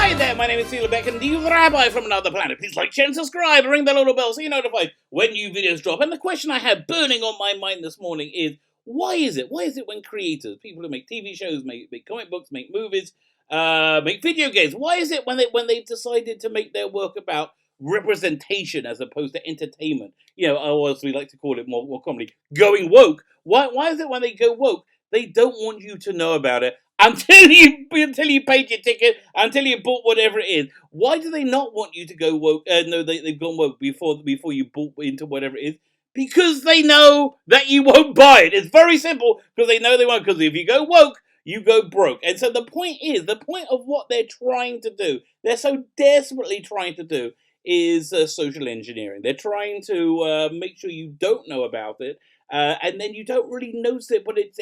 Hi there, my name is Sheila Beck and the Rabbi from another planet. Please like, share and subscribe and ring the little bell so you're notified when new videos drop. And the question I have burning on my mind this morning is, why is it when creators, people who make TV shows, make comic books, make movies, make video games, why is it when they've decided to make their work about representation as opposed to entertainment, or as we like to call it more commonly, going woke, why is it when they go woke, they don't want you to know about it until you paid your ticket, until you bought whatever it is? Why do they not want you to go woke? No, they've gone woke before you bought into whatever it is. Because they know that you won't buy it. It's very simple, because they know they won't. Because if you go woke, you go broke. And so the point of what they're trying to do, they're so desperately trying to do, is social engineering. They're trying to make sure you don't know about it, and then you don't really notice it, but it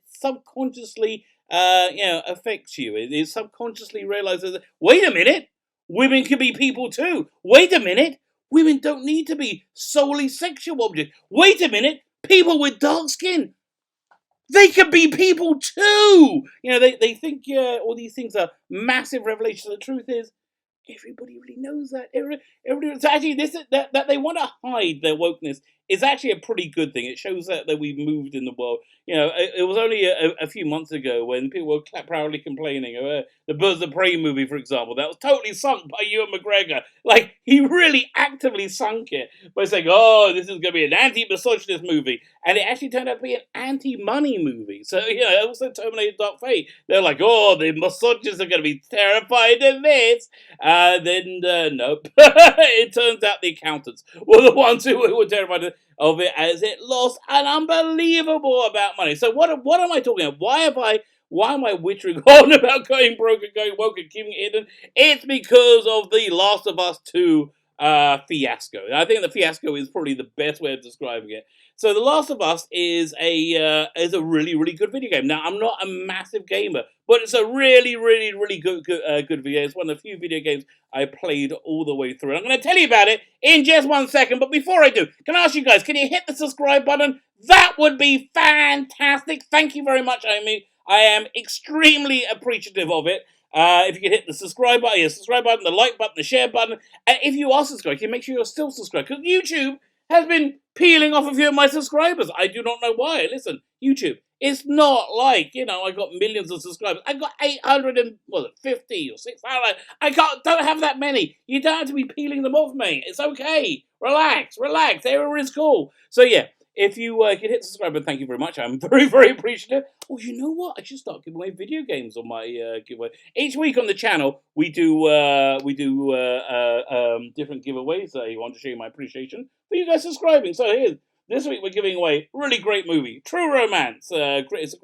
subconsciously affects you. It subconsciously realizes that, wait a minute, women can be people too. Wait a minute, women don't need to be solely sexual objects. Wait a minute, people with dark skin, they can be people too. They think all these things are massive revelations. The truth is, everybody really knows that. Everybody. So actually, that they want to hide their wokeness is actually a pretty good thing. It shows that we've moved in the world. It was only a few months ago when people were proudly complaining of the Birds of Prey movie, for example, that was totally sunk by Ewan McGregor. Like, he really actively sunk it by saying, "Oh, this is going to be an anti-misogynist movie," and it actually turned out to be an anti-money movie. So also Terminator Dark Fate. They're like, "Oh, the misogynists are going to be terrified of this." Then nope. It turns out the accountants were the ones who were terrified of it, as it lost an unbelievable amount of money. So what am I talking about? Why am I wittering on about going broke and going woke and keeping it hidden? It's because of the Last of Us 2 fiasco. I think the fiasco is probably the best way of describing it. So The Last of Us is a really, really good video game. Now, I'm not a massive gamer, but it's a really, really, really good video. It's one of the few video games I played all the way through. And I'm going to tell you about it in just 1 second. But before I do, can I ask you guys, can you hit the subscribe button? That would be fantastic. Thank you very much, Amy. I am extremely appreciative of it. If you can hit the subscribe button, the like button, the share button. And if you are subscribed, you can make sure you're still subscribed, because YouTube has been peeling off a few of my subscribers. I do not know why. Listen, YouTube, it's not like, I got millions of subscribers. I got 850 or 600. Don't have that many. You don't have to be peeling them off, mate. It's okay. Relax. Everyone is cool. So yeah, if you can hit the subscribe button, thank you very much. I'm very, very appreciative. Oh, you know what? I should start giving away video games on my giveaway. Each week on the channel, we do different giveaways. I want to show you my appreciation for you guys subscribing. So this week we're giving away a really great movie, True Romance. It's a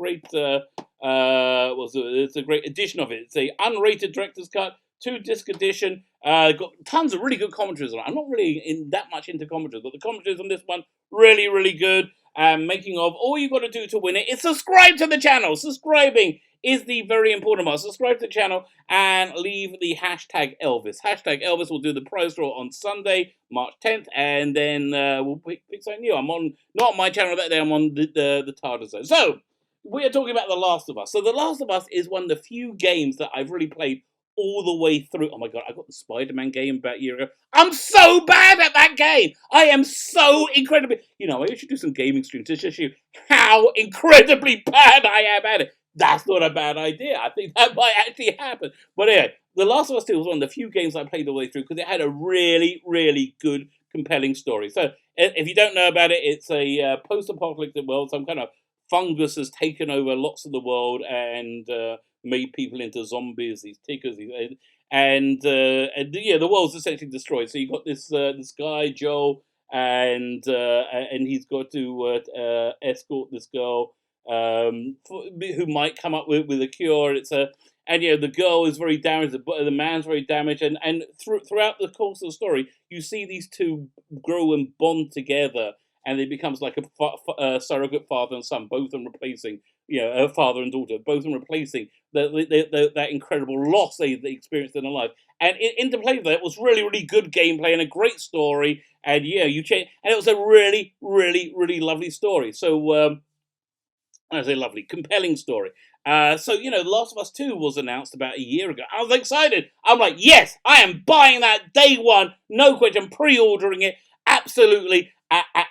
great edition of it. It's a unrated director's cut, 2-disc edition. Got tons of really good commentaries on it. I'm not really that much into commentaries, but the commentaries on this one, really, really good. Making of. All you got to do to win it is subscribe to the channel. Subscribing is the very important part. Subscribe to the channel and leave the hashtag Elvis. Hashtag Elvis will do the prize draw on Sunday, March 10th, and then we'll pick something new. I'm not on my channel that day. I'm on the TARDIS zone. So we are talking about The Last of Us. So The Last of Us is one of the few games that I've really played all the way through. Oh my god, I got the Spider-Man game about a year ago. I'm so bad at that game. I am so incredibly... I should do some gaming streams to show you how incredibly bad I am at it. That's not a bad idea. I think that might actually happen. But anyway, The Last of Us 2 was one of the few games I played all the way through because it had a really, really good, compelling story. So if you don't know about it, it's a post-apocalyptic world. Some kind of fungus has taken over lots of the world and made people into zombies, these tickers, and the world's essentially destroyed. So you got this guy Joel, and he's got to escort this girl who might come up with a cure. The girl is very damaged. The man's very damaged, and throughout the course of the story, you see these two grow and bond together. And it becomes like a surrogate father and son, both of them replacing, a father and daughter, both of them replacing that incredible loss they experienced in their life. And interplay with that was really, really good gameplay and a great story. And you change, and it was a really, really, really lovely story. So I say lovely, compelling story. So, Last of Us 2 was announced about a year ago. I was excited. I'm like, yes, I am buying that day one. No question. Pre-ordering it. Absolutely.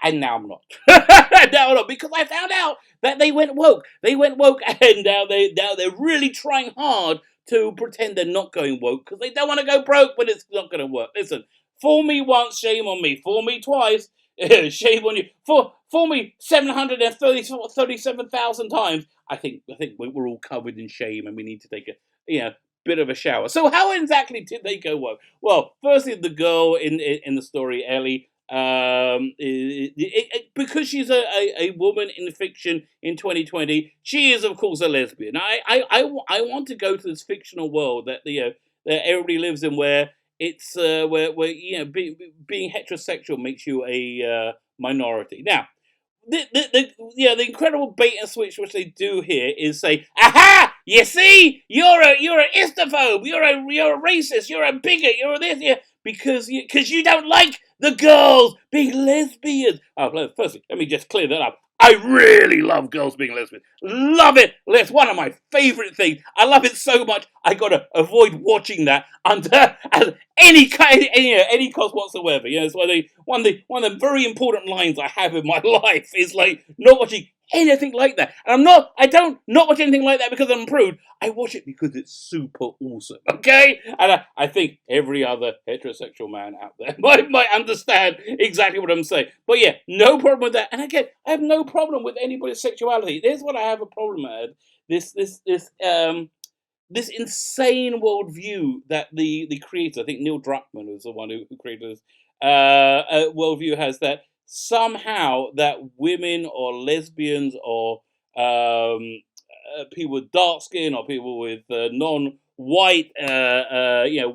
And now I'm not. Now I'm not. Because I found out that they went woke. They went woke and now they're really trying hard to pretend they're not going woke because they don't want to go broke, but it's not going to work. Listen, fool me once, shame on me. Fool me twice, shame on you. Fool me 737,000 times. I think we're all covered in shame and we need to take a bit of a shower. So how exactly did they go woke? Well, firstly, the girl in the story, Ellie, because she's a woman in fiction in 2020, she is of course a lesbian. I want to go to this fictional world that that everybody lives in, where it's where being heterosexual makes you a minority. Now, the incredible bait and switch which they do here is say, aha, you see, you're a istophobe, you're a racist, you're a bigot, you're a this, because you don't like the girls being lesbians. Oh, firstly, let me just clear that up. I really love girls being lesbians. Love it. It's one of my favourite things. I love it so much. I gotta avoid watching that under any cost whatsoever. It's one of the very important lines I have in my life is like not watching anything like that. And I don't not watch anything like that because I'm a prude. I watch it because it's super awesome, okay? And I think every other heterosexual man out there might understand exactly what I'm saying. But yeah, no problem with that. And again, I have no problem with anybody's sexuality. There's what I have a problem at. This insane worldview that the creator, I think Neil Druckmann is the one who created this worldview, has, that somehow that women or lesbians or people with dark skin or people with non-white,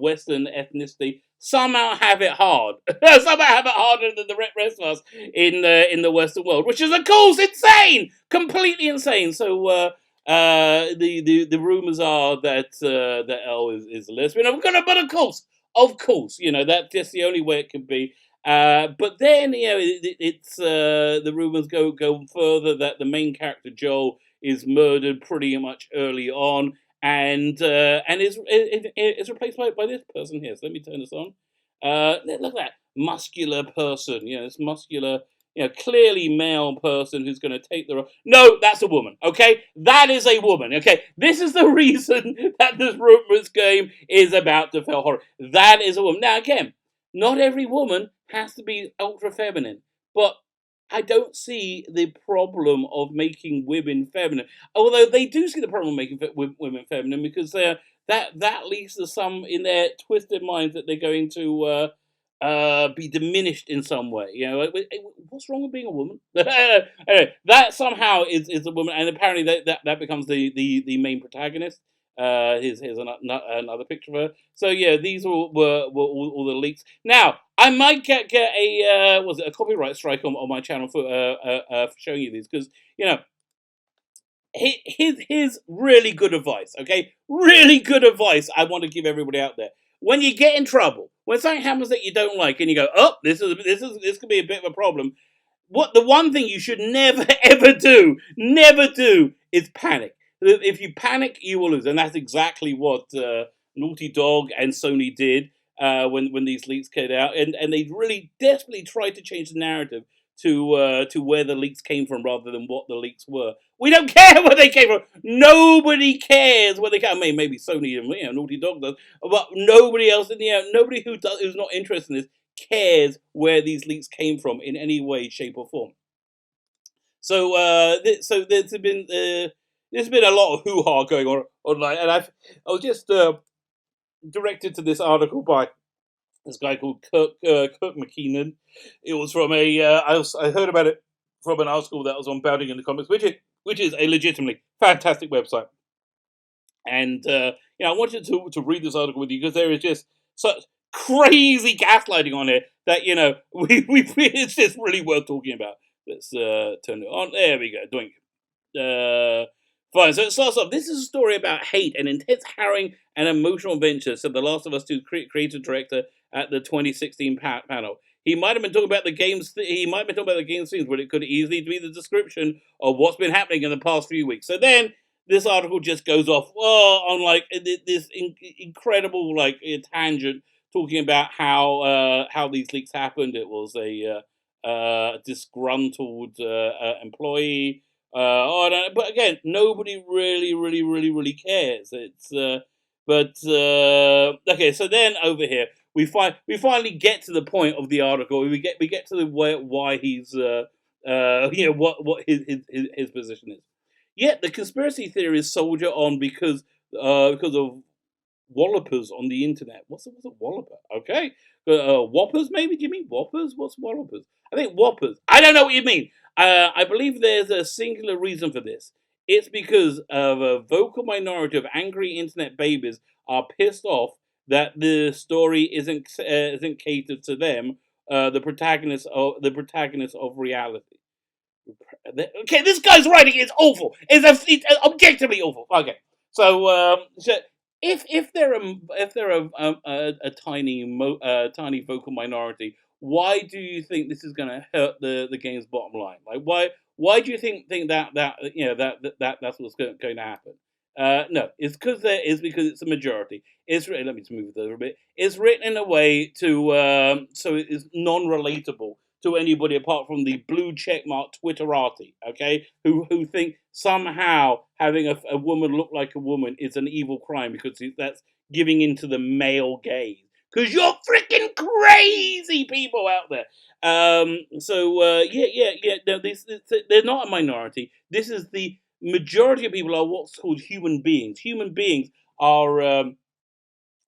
Western ethnicity somehow have it hard. Somehow have it harder than the rest of us in the Western world, which is of course insane, completely insane. So the rumors are that that Elle is a lesbian. But of course, that's just the only way it can be. But then it's the rumors go further that the main character Joel is murdered pretty much early on, and is replaced by this person here. So let me turn this on. Look at that muscular person. This muscular, clearly male person who's going to take the role. No, that's a woman. Okay, that is a woman. Okay, this is the reason that this rumors game is about to fail horror. That is a woman. Now again, not every woman has to be ultra feminine, but I don't see the problem of making women feminine. Although they do see the problem of making women feminine, because that leads to some in their twisted minds that they're going to be diminished in some way. What's wrong with being a woman? Anyway, that somehow is a woman, and apparently that becomes the main protagonist. Here's another picture of her. So yeah, these were all the leaks. Now I might get a copyright strike on my channel for showing you these, because here's really good advice. Okay, really good advice I want to give everybody out there. When you get in trouble, when something happens that you don't like, and you go, oh, this could be a bit of a problem. The one thing you should never never do is panic. If you panic, you will lose, and that's exactly what Naughty Dog and Sony did when these leaks came out, and they really desperately tried to change the narrative to where the leaks came from rather than what the leaks were. We don't care where they came from. Nobody cares where they came. I mean, maybe Sony and Naughty Dog does, but nobody else nobody who's not interested in this cares where these leaks came from in any way, shape, or form. So there's been a lot of hoo-ha going on online, and I was just directed to this article by this guy called Kirk McKinnon. It was from I heard about it from an article that was on Bounding in the Comics, which is a legitimately fantastic website. And I wanted to read this article with you because there is just such crazy gaslighting on it that it's just really worth talking about. Let's turn it on. There we go. Doink. Fine. So it starts off. This is a story about hate and intense, harrowing, and emotional adventure, said The Last of Us 2 creative director at the 2016 panel. He might have been talking about the game's themes, but it could easily be the description of what's been happening in the past few weeks. So then this article just goes off on like this incredible like tangent talking about how these leaks happened. It was a disgruntled employee. Oh, I don't know. But again, nobody really cares. It's okay. So then over here, we finally get to the point of the article. We get to the why he's what his position is. Yet the conspiracy theories soldier on because of wallopers on the internet. What's a walloper? Okay. Whoppers, maybe? Do you mean whoppers? What's wallopers? I think whoppers. I don't know what you mean. I believe there's a singular reason for this. It's because of a vocal minority of angry internet babies are pissed off that the story isn't catered to them, the protagonists of reality. Okay, this guy's writing is awful. It's objectively awful. Okay, so if they're a tiny vocal minority, why do you think this is going to hurt the game's bottom line? Like why do you think that that's what's going to happen? No, because it's a majority. It's written. Let me just move it a little bit. It's written in a way to so it is non-relatable to anybody apart from the blue checkmark Twitterati, okay, who think somehow having a woman look like a woman is an evil crime because that's giving into the male gaze. Because you're freaking crazy people out there. No, they're not a minority. This is the majority of people are what's called human beings. Human beings are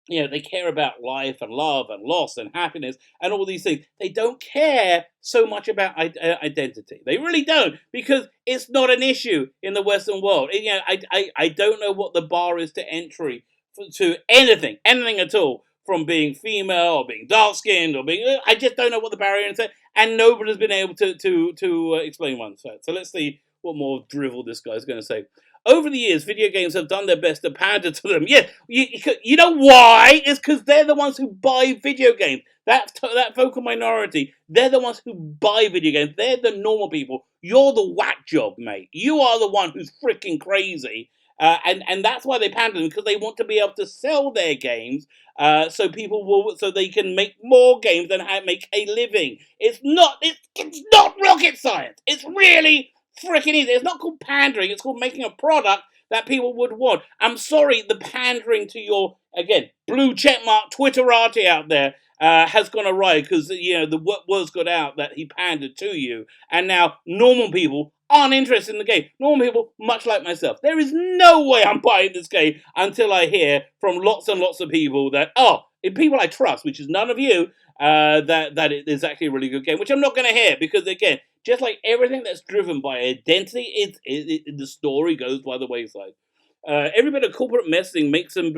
they care about life and love and loss and happiness and all these things. They don't care so much about identity. They really don't, because it's not an issue in the Western world. I don't know what the bar is to entry to anything at all, from being female or being dark skinned or being. I just don't know what the barrier is, and nobody's been able to explain one. So let's see what more drivel this guy's going to say. Over the years, video games have done their best to pander to them. Yeah, you know why? It's because they're the ones who buy video games. That vocal minority, they're the ones who buy video games. They're the normal people. You're the whack job, mate. You are the one who's freaking crazy. And that's why they pander them, because they want to be able to sell their games so they can make more games and make a living. It's not rocket science. It's really freaking easy. It's not called pandering. It's called making a product that people would want. I'm sorry, the pandering to your, again, blue checkmark Twitterati out there has gone awry, because the word's got out that he pandered to you, and now normal people aren't interested in the game. Normal people, much like myself, there is no way I'm buying this game until I hear from lots and lots of people that, people I trust, which is none of you, that it is actually a really good game, which I'm not going to hear, because again, just like everything that's driven by identity, the story goes by the wayside. Every bit of corporate messaging makes them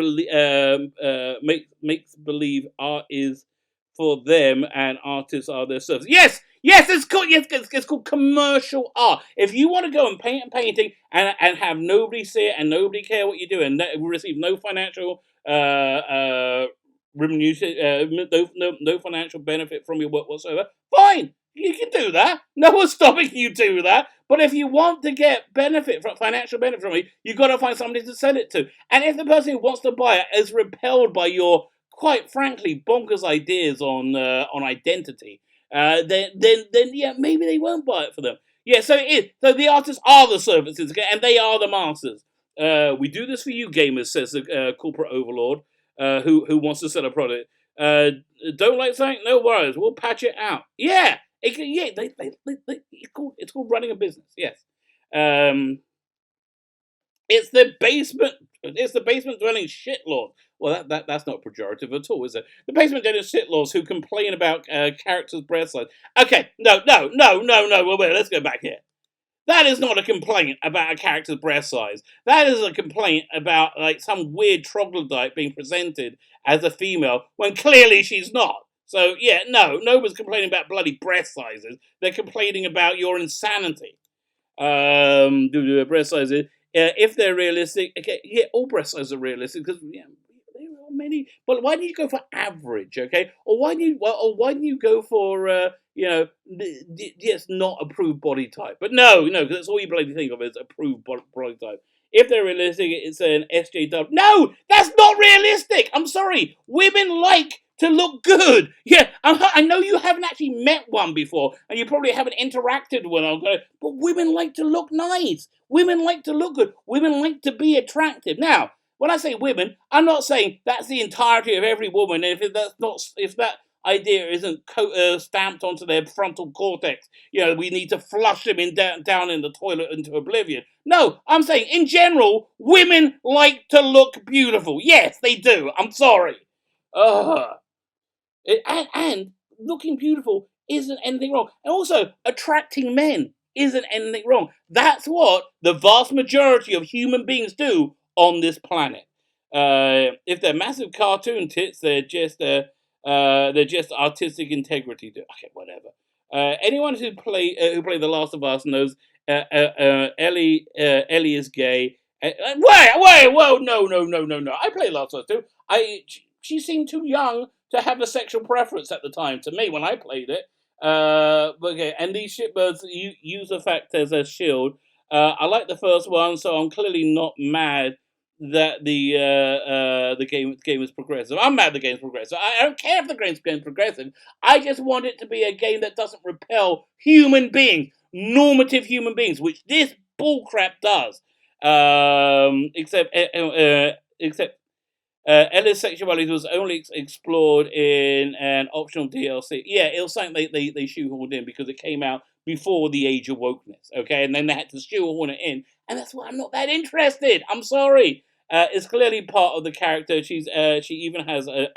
makes believe art is for them and artists are their service. Yes, it's called it's called commercial art. If you want to go and paint a painting and have nobody see it and nobody care what you do and receive no financial remuneration, no financial benefit from your work whatsoever, fine. You can do that. No one's stopping you do that. But if you want to get financial benefit from it, you've got to find somebody to sell it to. And if the person who wants to buy it is repelled by your, quite frankly, bonkers ideas on identity, then yeah, maybe they won't buy it for them. Yeah, so the artists are the services, and they are the masters. We do this for you, gamers, says the corporate overlord who wants to sell a product. Don't like something? No worries, we'll patch it out. Yeah. It's called running a business. Yes, it's the basement. It's the basement dwelling shitlords. Well, that's not pejorative at all, is it? The basement dwelling shitlords who complain about characters' breast size. Okay, no. Wait, let's go back here. That is not a complaint about a character's breast size. That is a complaint about like some weird troglodyte being presented as a female when clearly she's not. So yeah, no one's complaining about bloody breast sizes. They're complaining about your insanity. Breast sizes, if they're realistic, okay, yeah, all breast sizes are realistic because there are many. But why do you go for average, okay? Or why do you go for yes, not approved body type? But no, because that's all you bloody think of is approved body type. If they're realistic, it's an SJW. No, that's not realistic. I'm sorry. Women like to look good. Yeah, I know you haven't actually met one before, and you probably haven't interacted with one, but women like to look nice. Women like to look good. Women like to be attractive. Now, when I say women, I'm not saying that's the entirety of every woman. And if that idea isn't stamped onto their frontal cortex, we need to flush them down in the toilet into oblivion. No, I'm saying in general, women like to look beautiful. Yes, they do. I'm sorry. Ugh. And looking beautiful isn't anything wrong. And also, attracting men isn't anything wrong. That's what the vast majority of human beings do on this planet. If they're massive cartoon tits, they're just artistic integrity. Okay, whatever. Anyone who played The Last of Us knows Ellie is gay. Wait, whoa, no. I played Last of Us too. She seemed too young to have a sexual preference at the time, to me, when I played it. Okay, and these shitbirds use the fact as a shield. I like the first one, so I'm clearly not mad that the game is progressive. I'm mad the game's progressive. I don't care if the game's progressive. I just want it to be a game that doesn't repel human beings, normative human beings, which this bullcrap does. Except Ella's sexuality was only explored in an optional DLC. Yeah, it was something they shoehorned in because it came out before the age of wokeness, okay? And then they had to shoehorn it in. And that's why I'm not that interested. I'm sorry. It's clearly part of the character. She even has a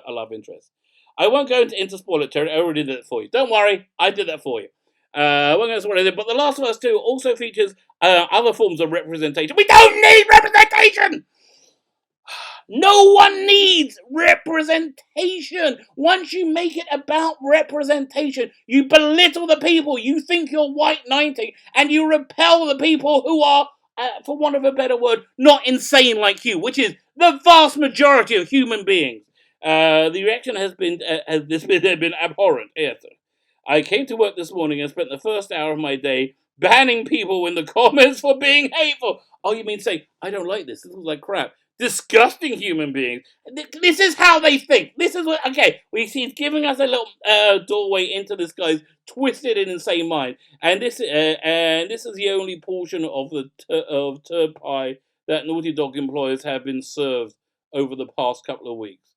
love interest. I won't go into spoiler territory. I already did it for you. Don't worry. I did that for you. I won't go into spoiler, but The Last of Us 2 also features other forms of representation. We don't need representation! No one needs representation. Once you make it about representation, you belittle the people you think you're white knighting, and you repel the people who are, for want of a better word, not insane like you, which is the vast majority of human beings. The reaction has been abhorrent. Yes, sir. I came to work this morning and spent the first hour of my day banning people in the comments for being hateful. Oh, you mean say, I don't like this. This looks like crap. Disgusting human beings. This is how they think. This is what. Okay, he's giving us a little doorway into this guy's twisted and insane mind, and this is the only portion of the turd pie that Naughty Dog employers have been served over the past couple of weeks.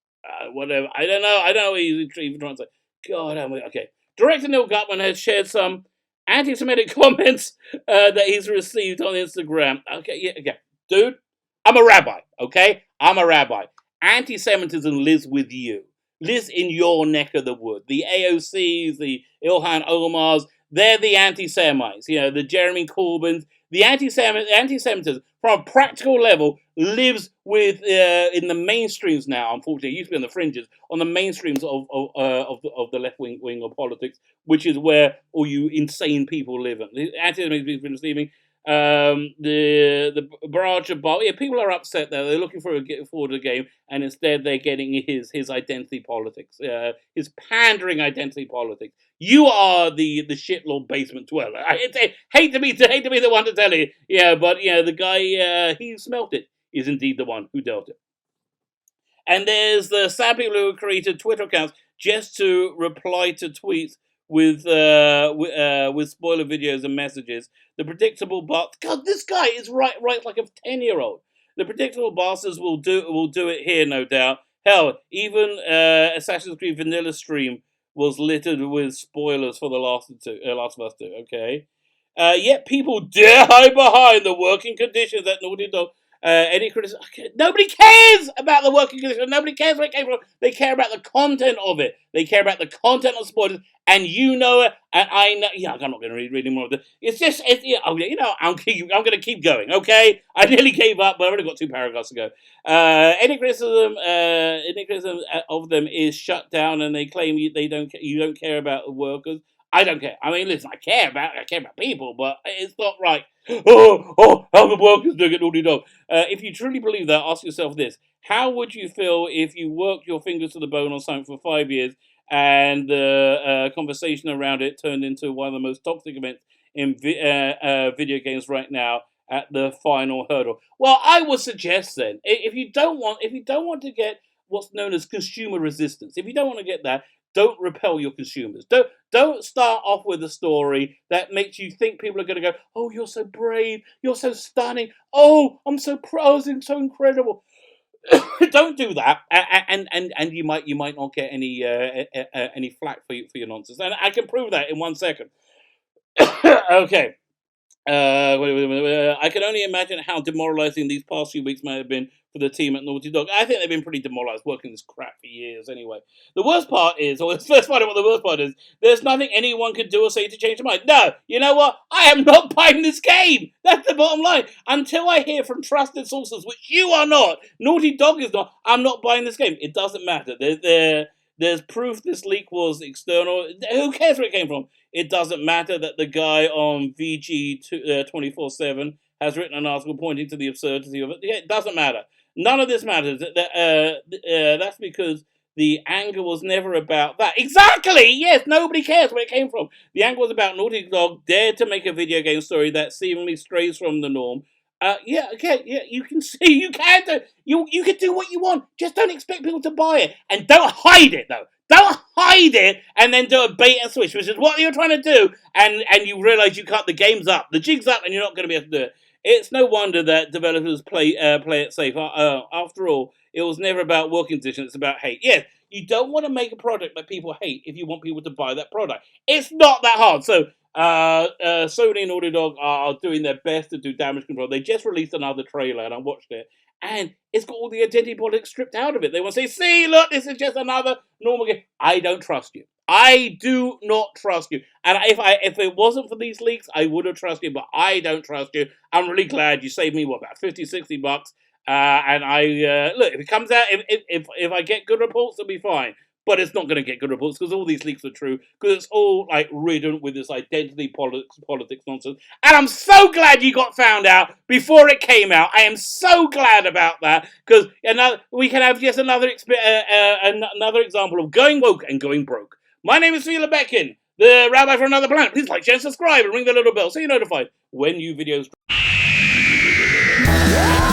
Whatever. I don't know. I don't know what he's even trying to say. God, okay. Director Neil Gutman has shared some anti-Semitic comments that he's received on Instagram. Okay, yeah. Dude, I'm a rabbi, okay? I'm a rabbi. Anti-Semitism lives with you. Lives in your neck of the wood. The AOCs, the Ilhan Omars, they're the anti-Semites. The Jeremy Corbyns. The anti-Semitism, from a practical level, lives in the mainstreams now, unfortunately. It used to be on the fringes, on the mainstreams of the left wing of politics, which is where all you insane people live. Anti-Semitism has been receiving the barrage of people are upset there. They're looking forward to the game, and instead they're getting his identity politics, his pandering identity politics. You are the shitlord basement dweller. I hate to be the one to tell you, but the guy he smelt it is indeed the one who dealt it. And there's the sad people who created Twitter accounts just to reply to tweets with spoiler videos and messages. The predictable God, this guy is right like a 10-year-old. The predictable bastards will do it here, no doubt. Hell, even Assassin's Creed Vanilla stream was littered with spoilers for The Last of Us 2. Okay, yet people dare hide behind the working conditions at Naughty Dog. Any criticism? Nobody cares about the working conditions. Nobody cares where it came from. They care about the content of it. They care about the content of spoilers, and you know it, and I know. Yeah, I'm not going to read any more of this. I'm going to keep going. Okay, I nearly gave up, but I've only got 2 paragraphs to go. Any criticism of them is shut down, and they claim you don't care about the workers. I don't care. I mean, listen, I care about people, but it's not right. How the workers doing it, Naughty Dog. If you truly believe that, ask yourself this: how would you feel if you worked your fingers to the bone on something for 5 years, and the conversation around it turned into one of the most toxic events in video games right now, at the final hurdle. Well, I would suggest then, if you don't want to get what's known as consumer resistance, if you don't want to get that, don't repel your consumers. Don't start off with a story that makes you think people are going to go, oh, you're so brave, you're so stunning, oh, I'm so proud, and so incredible. Don't do that, and you might not get any flack for your nonsense. And I can prove that in 1 second. Okay. I can only imagine how demoralising these past few weeks may have been for the team at Naughty Dog. I think they've been pretty demoralised working this crap for years anyway. The worst part is, or the first part of what the worst part is, there's nothing anyone can do or say to change their mind. No, you know what? I am not buying this game. That's the bottom line. Until I hear from trusted sources, which you are not, Naughty Dog is not, I'm not buying this game. It doesn't matter. There's proof this leak was external. Who cares where it came from? It doesn't matter that the guy on VG 24/7 has written an article pointing to the absurdity of it. It doesn't matter. None of this matters. That's because the anger was never about that. Exactly! Yes, nobody cares where it came from. The anger was about Naughty Dog dared to make a video game story that seemingly strays from the norm. Yeah, you can see, you can do, you can do what you want. Just don't expect people to buy it. And don't hide it, though. Don't hide it and then do a bait and switch, which is what you're trying to do, and you realise you can't, the game's up, the jig's up, and you're not going to be able to do it. It's no wonder that developers play it safe. After all, it was never about work conditions, it's about hate. Yes, you don't want to make a product that people hate if you want people to buy that product. It's not that hard. So, Sony and Naughty Dog are doing their best to do damage control. They just released another trailer, and I watched it, and it's got all the identity politics stripped out of it. They want to say, see, look, this is just another normal game. I don't trust you. I do not trust you. And if it wasn't for these leaks, I would have trusted you, but I don't trust you. I'm really glad you saved me, about $50-$60. And look, if it comes out, if I get good reports, it'll be fine. But it's not going to get good reports because all these leaks are true, because it's all like ridden with this identity politics nonsense. And I'm so glad you got found out before it came out. I am so glad about that, because we can have just another example of going woke and going broke. My name is Fila Beckin, the Rabbi from Another Planet. Please like, share, subscribe, and ring the little bell so you're notified when new videos drop.